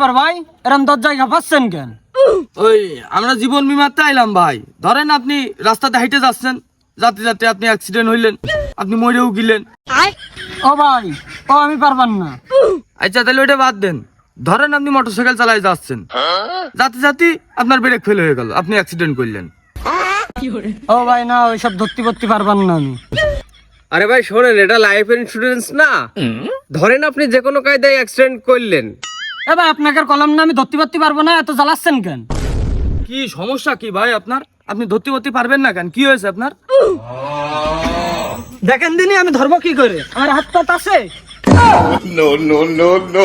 ব্যাপার ভাই, এরম দরজায় ঘাপাচ্ছেন কেন? ওই আমরা জীবন বিমাতে আইলাম ভাই। ধরেন আপনি রাস্তাতে হাইটে যাচ্ছেন, যাতে যাতে আপনি অ্যাক্সিডেন্ট হইলেন, আপনি মরেও গেলেন। ও ভাই, ও আমি পারবান না। আচ্ছা তাহলে ওইটা বাদ দেন। ধরেন আপনি মোটরসাইকেল চালায় যাচ্ছেন, যাতে যাতে আপনার ব্রেক ফেল হয়ে গেল, আপনি অ্যাক্সিডেন্ট করলেন। ও ভাই না, ওইসব ধরতে পড়তে পারবান না আমি। আরে ভাই শোনেন, এটা লাইফ ইন্স্যুরেন্স না। ধরেন আপনি যে কোনো কায়দায় অ্যাক্সিডেন্ট করলেন, এ ভাই আপনাকে আর কলম না, আমি ধরতে পড়তে পারবো না, এত জ্বালাচ্ছেন কেন? কি সমস্যা কি ভাই আপনার? আপনি ধরতে ধরতে পারবেন না কেন? কি হয়েছে আপনার? দেখেন দিনই আমি ধরবো কি করে, আমার হাত পাত আছে। no, no, no, no.